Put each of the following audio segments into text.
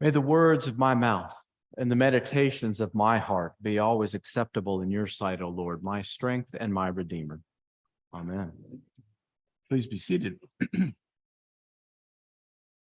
May the words of my mouth and the meditations of my heart be always acceptable in your sight, O Lord, my strength and my Redeemer. Amen. Please be seated. Good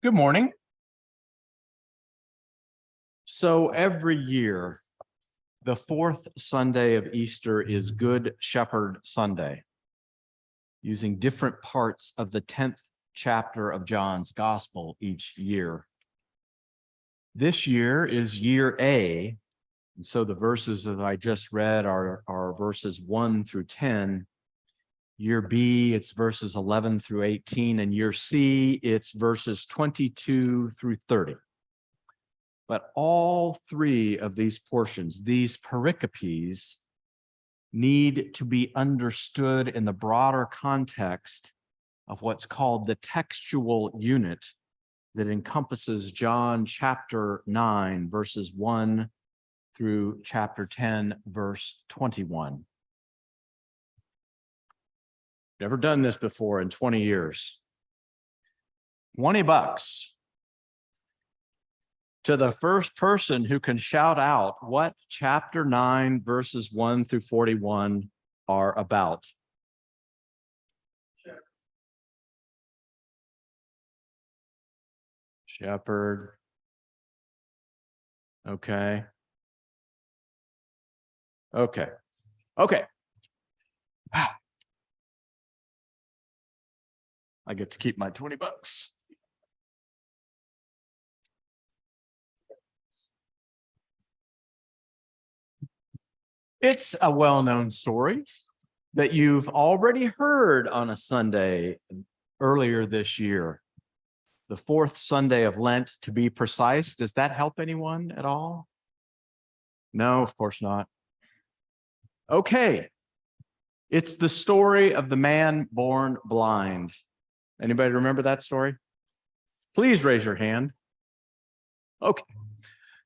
morning. So every year, the fourth Sunday of Easter is Good Shepherd Sunday, using different parts of the 10th chapter of John's Gospel each year. This year is year A, and so the verses that I just read are verses 1 through 10. Year B, it's verses 11 through 18, and year C, it's verses 22 through 30. But all three of these portions, these pericopes, need to be understood in the broader context of what's called the textual unit that encompasses John chapter 9, verses 1 through chapter 10, verse 21. Never done this before in 20 years. $20 to the first person who can shout out what chapter 9, verses 1 through 41 are about. Shepherd. Okay. Okay. I get to keep my $20. It's a well-known story that you've already heard on a Sunday earlier this year. The fourth Sunday of Lent, to be precise. Does that help anyone at all? No, of course not. Okay. It's the story of the man born blind. Anybody remember that story? Please raise your hand. Okay.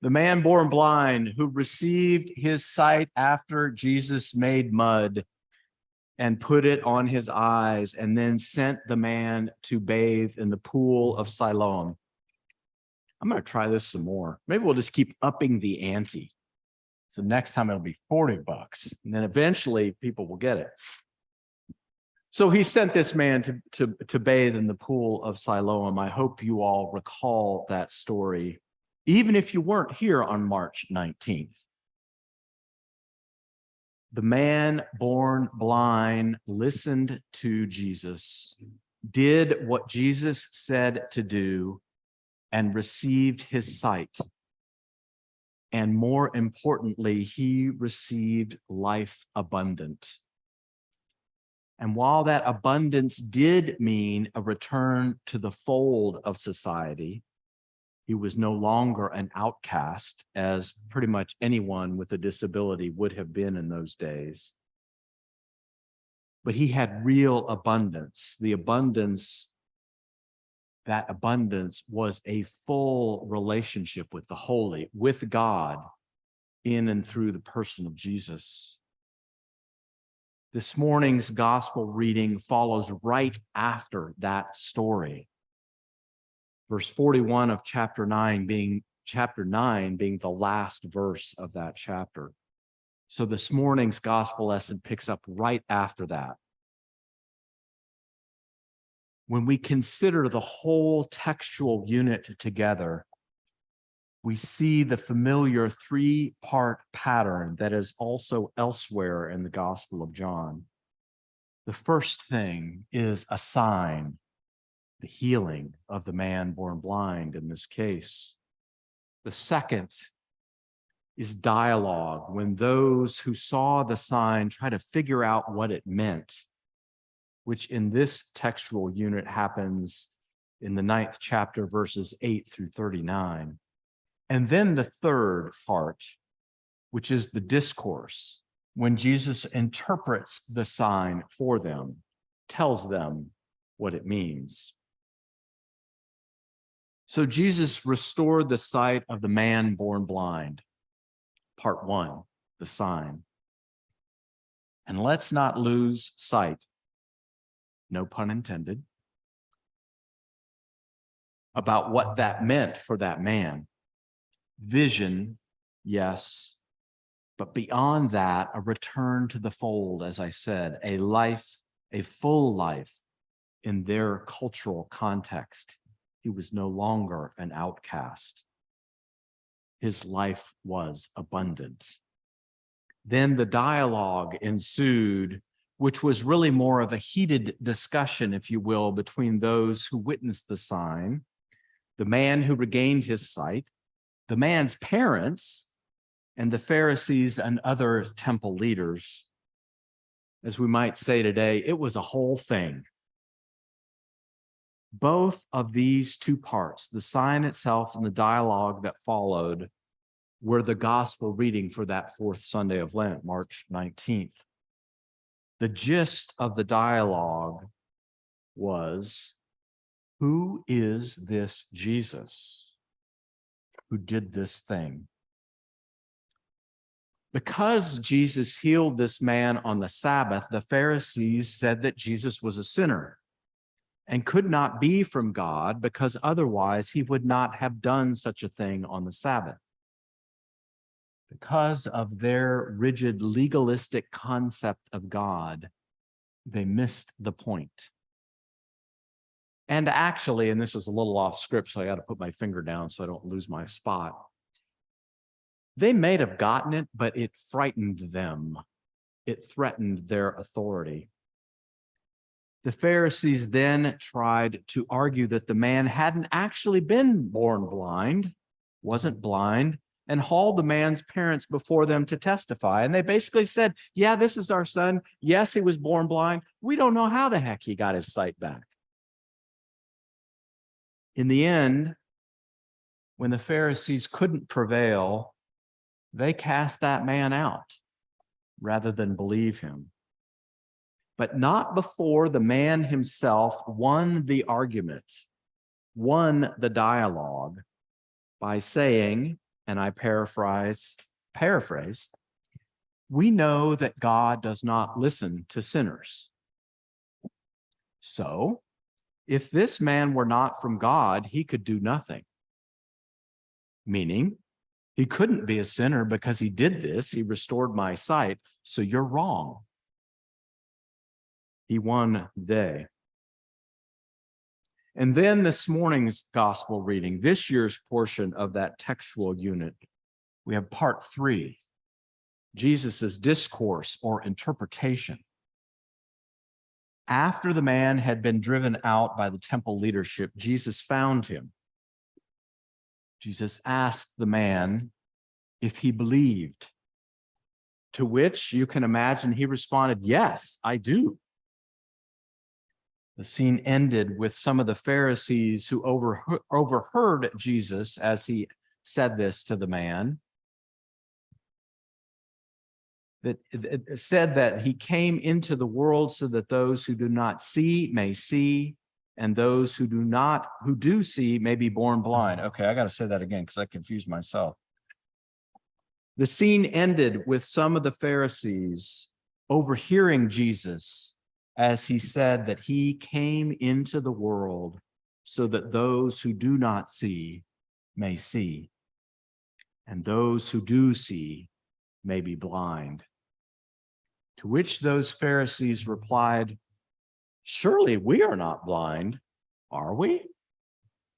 The man born blind who received his sight after Jesus made mud and put it on his eyes, and then sent the man to bathe in the pool of Siloam. I'm going to try this some more. Maybe we'll just keep upping the ante. So next time it'll be $40, and then eventually people will get it. So he sent this man to bathe in the pool of Siloam. I hope you all recall that story, even if you weren't here on March 19th. The man born blind listened to Jesus, did what Jesus said to do, and received his sight. And more importantly, he received life abundant. And while that abundance did mean a return to the fold of society, he was no longer an outcast, as pretty much anyone with a disability would have been in those days. But he had real abundance. That abundance was a full relationship with the holy, with God, in and through the person of Jesus. This morning's gospel reading follows right after that story. Verse 41 of chapter 9 being the last verse of that chapter. So this morning's gospel lesson picks up right after that. When we consider the whole textual unit together, we see the familiar three-part pattern that is also elsewhere in the Gospel of John. The first thing is a sign, the healing of the man born blind in this case. The second is dialogue, when those who saw the sign try to figure out what it meant, which in this textual unit happens in the 9th chapter, verses 8 through 39. And then the third part, which is the discourse, when Jesus interprets the sign for them, tells them what it means. So Jesus restored the sight of the man born blind. Part 1, the sign. And let's not lose sight, no pun intended, about what that meant for that man. Vision, yes, but beyond that, a return to the fold, as I said, a life, a full life in their cultural context. He was no longer an outcast. His life was abundant. Then the dialogue ensued, which was really more of a heated discussion, if you will, between those who witnessed the sign, the man who regained his sight, the man's parents, and the Pharisees and other temple leaders. As we might say today, it was a whole thing. Both of these two parts, the sign itself and the dialogue that followed, were the gospel reading for that fourth Sunday of Lent, March 19th. The gist of the dialogue was, who is this Jesus who did this thing? Because Jesus healed this man on the Sabbath, the Pharisees said that Jesus was a sinner and could not be from God because otherwise he would not have done such a thing on the Sabbath. Because of their rigid legalistic concept of God, they missed the point. And actually, and this is a little off script, so I got to put my finger down so I don't lose my spot. They may have gotten it, but it frightened them. It threatened their authority. The Pharisees then tried to argue that the man hadn't actually been born blind, wasn't blind, and hauled the man's parents before them to testify. And they basically said, yeah, this is our son. Yes, he was born blind. We don't know how the heck he got his sight back. In the end, when the Pharisees couldn't prevail, they cast that man out rather than believe him. But not before the man himself won the argument, won the dialogue by saying, and I paraphrase, we know that God does not listen to sinners. So, if this man were not from God, he could do nothing. Meaning, he couldn't be a sinner because he did this, he restored my sight, so you're wrong. He won the day. And then this morning's gospel reading, this year's portion of that textual unit, we have part 3, Jesus's discourse or interpretation. After the man had been driven out by the temple leadership, Jesus found him. Jesus asked the man if he believed, to which you can imagine he responded, yes, I do. The scene ended with some of the Pharisees who overheard Jesus as he said this to the man. That it said that he came into the world so that those who do not see may see, and those who do see may be born blind. Okay, I got to say that again because I confused myself. The scene ended with some of the Pharisees overhearing Jesus as he said that he came into the world so that those who do not see may see, and those who do see may be blind. To which those Pharisees replied, surely we are not blind, are we? You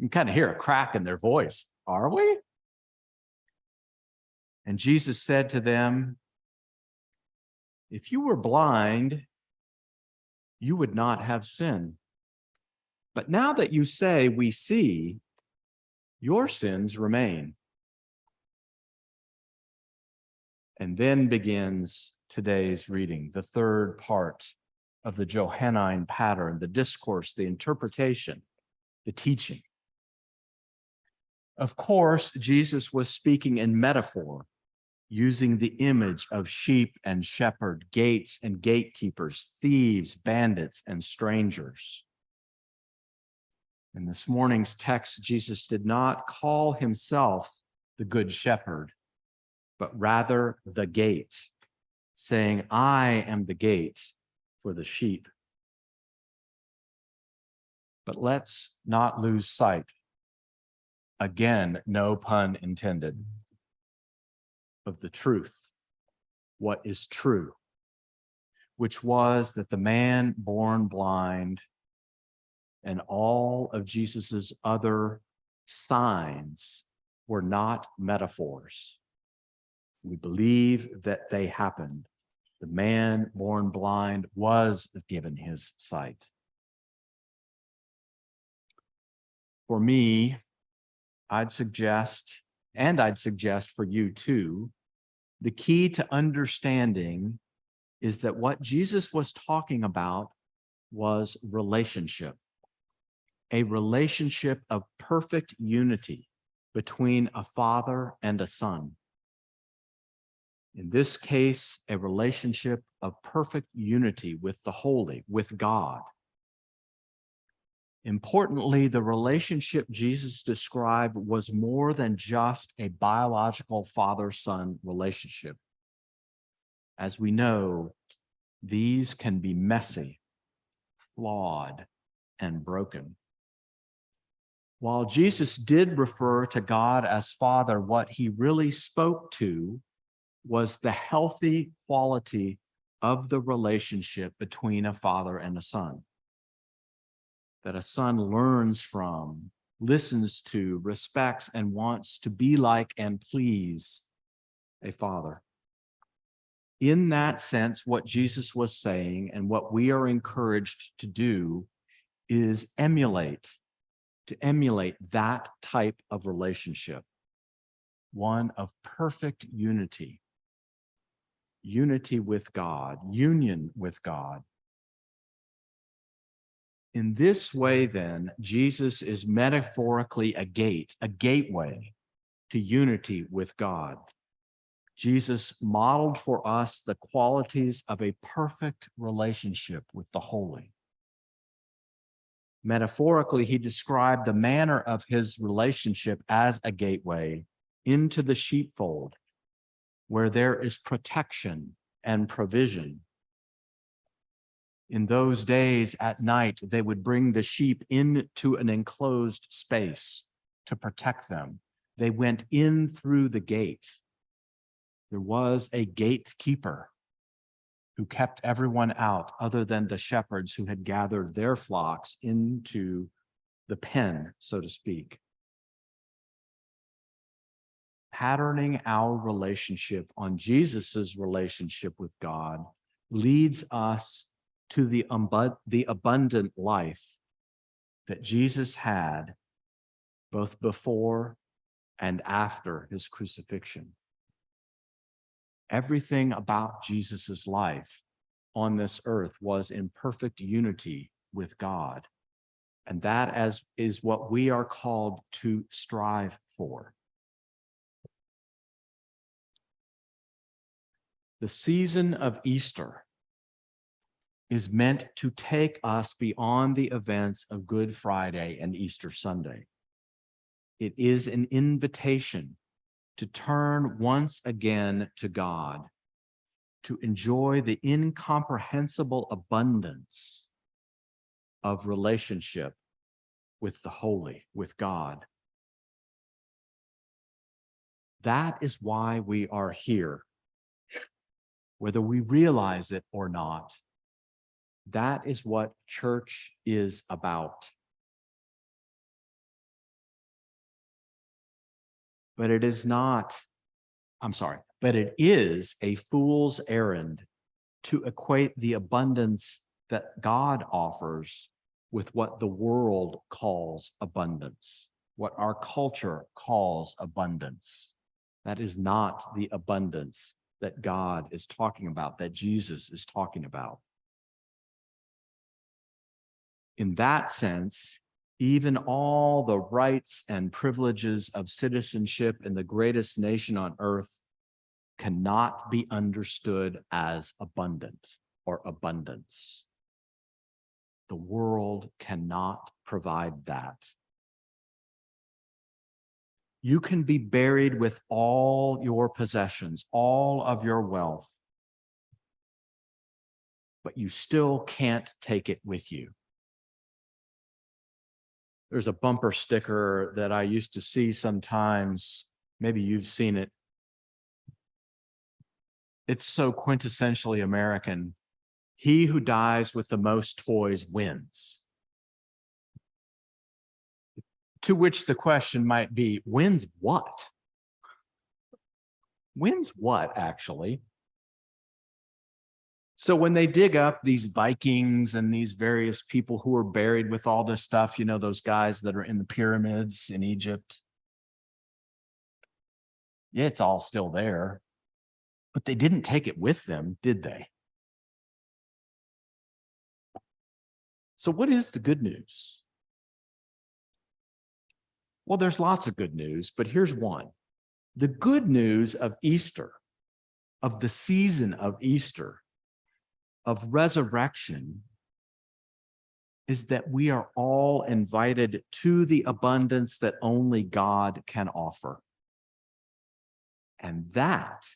can kind of hear a crack in their voice. Are we? And Jesus said to them, if you were blind, you would not have sin. But now that you say we see, your sins remain. And then begins today's reading, the third part of the Johannine pattern, the discourse, the interpretation, the teaching. Of course, Jesus was speaking in metaphor, using the image of sheep and shepherd, gates and gatekeepers, thieves, bandits, and strangers. In this morning's text, Jesus did not call himself the good shepherd, but rather the gate, saying, I am the gate for the sheep. But let's not lose sight again, no pun intended, of the truth, what is true, which was that the man born blind and all of Jesus's other signs were not metaphors. We believe that they happened. The man born blind was given his sight. For me, I'd suggest for you too, the key to understanding is that what Jesus was talking about was relationship, a relationship of perfect unity between a father and a son. In this case, a relationship of perfect unity with the holy, with God. Importantly, the relationship Jesus described was more than just a biological father-son relationship. As we know, these can be messy, flawed, and broken. While Jesus did refer to God as Father, what he really spoke to was the healthy quality of the relationship between a father and a son. That a son learns from, listens to, respects, and wants to be like and please a father. In that sense, what Jesus was saying and what we are encouraged to do is emulate that type of relationship, one of perfect unity, unity with God, union with God. In this way, then, Jesus is metaphorically a gateway to unity with God. Jesus modeled for us the qualities of a perfect relationship with the holy. Metaphorically, he described the manner of his relationship as a gateway into the sheepfold, where there is protection and provision. In those days at night, they would bring the sheep into an enclosed space to protect them. They went in through the gate. There was a gatekeeper who kept everyone out other than the shepherds who had gathered their flocks into the pen, so to speak. Patterning our relationship on Jesus's relationship with God leads us to the abundant life that Jesus had both before and after his crucifixion. Everything about Jesus's life on this earth was in perfect unity with God. And that is what we are called to strive for. The season of Easter is meant to take us beyond the events of Good Friday and Easter Sunday. It is an invitation to turn once again to God, to enjoy the incomprehensible abundance of relationship with the holy, with God. That is why we are here, whether we realize it or not. That is what church is about. But it is a fool's errand to equate the abundance that God offers with what the world calls abundance, what our culture calls abundance. That is not the abundance that God is talking about, that Jesus is talking about. In that sense, even all the rights and privileges of citizenship in the greatest nation on earth cannot be understood as abundant or abundance. The world cannot provide that. You can be buried with all your possessions, all of your wealth, but you still can't take it with you. There's a bumper sticker that I used to see sometimes. Maybe you've seen it. It's so quintessentially American. He who dies with the most toys wins. To which the question might be, wins what? Wins what, actually? So when they dig up these Vikings and these various people who are buried with all this stuff, you know, those guys that are in the pyramids in Egypt. Yeah, it's all still there. But they didn't take it with them, did they? So what is the good news? Well, there's lots of good news, but here's one. The good news of Easter, of the season of Easter, of resurrection, is that we are all invited to the abundance that only God can offer. And that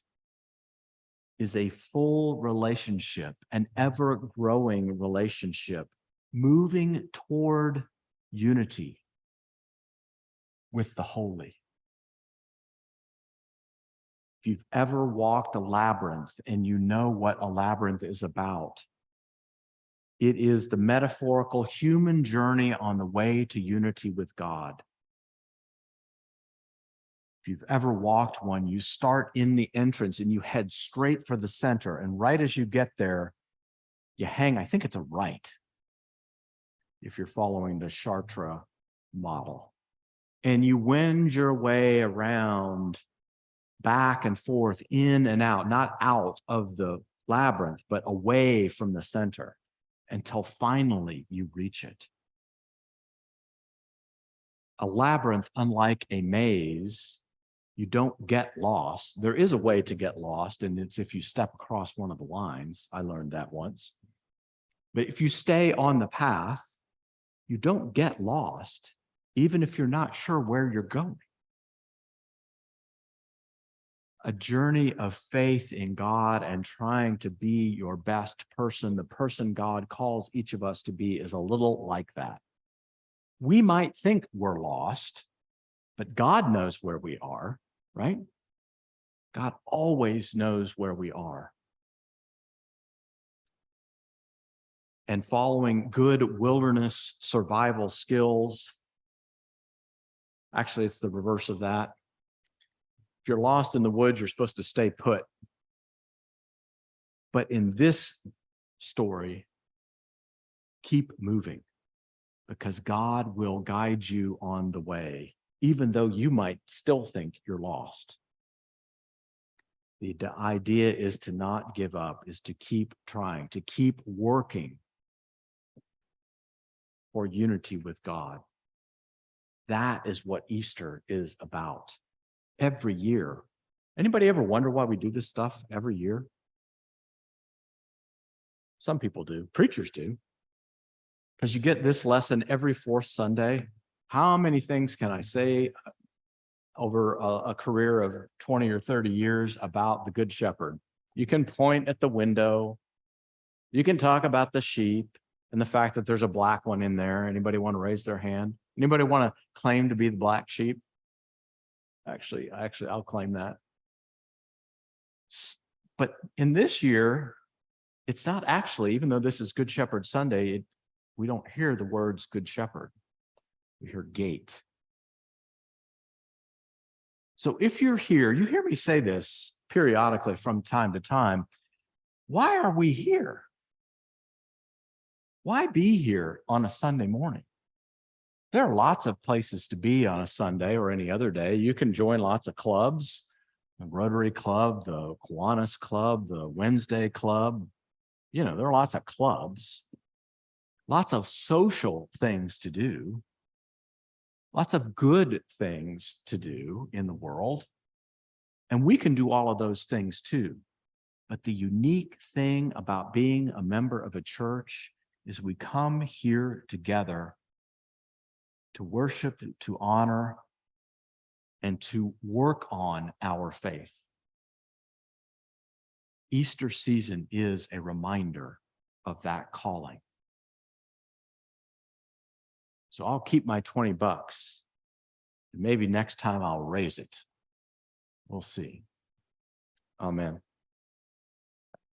is a full relationship, an ever-growing relationship, moving toward unity with the holy. If you've ever walked a labyrinth and you know what a labyrinth is about, it is the metaphorical human journey on the way to unity with God. If you've ever walked one, you start in the entrance and you head straight for the center. And right as you get there, you hang, I think it's a right, if you're following the Chartres model. And you wend your way around, back and forth, in and out, not out of the labyrinth, but away from the center, until finally you reach it. A labyrinth, unlike a maze, you don't get lost. There is a way to get lost, and it's if you step across one of the lines. I learned that once. But if you stay on the path, you don't get lost, even if you're not sure where you're going. A journey of faith in God and trying to be your best person, the person God calls each of us to be, is a little like that. We might think we're lost, but God knows where we are, right? God always knows where we are. And following good wilderness survival skills, actually, it's the reverse of that. If you're lost in the woods, you're supposed to stay put. But in this story, keep moving, because God will guide you on the way, even though you might still think you're lost. The idea is to not give up, is to keep trying, to keep working for unity with God. That is what Easter is about. Every year. Anybody ever wonder why we do this stuff every year? Some people do. Preachers do. Because you get this lesson every fourth Sunday. How many things can I say over a career of 20 or 30 years about the Good Shepherd? You can point at the window. You can talk about the sheep and the fact that there's a black one in there. Anybody want to raise their hand? Anybody want to claim to be the black sheep? Actually, I'll claim that. But in this year, it's not actually, even though this is Good Shepherd Sunday, we don't hear the words Good Shepherd. We hear gate. So if you're here, you hear me say this periodically from time to time. Why are we here? Why be here on a Sunday morning? There are lots of places to be on a Sunday or any other day. You can join lots of clubs, the Rotary Club, the Kiwanis Club, the Wednesday Club. You know, there are lots of clubs, lots of social things to do, lots of good things to do in the world. And we can do all of those things too. But the unique thing about being a member of a church is we come here together to worship, to honor, and to work on our faith. Easter season is a reminder of that calling. So I'll keep my $20. Maybe next time I'll raise it. We'll see. Amen.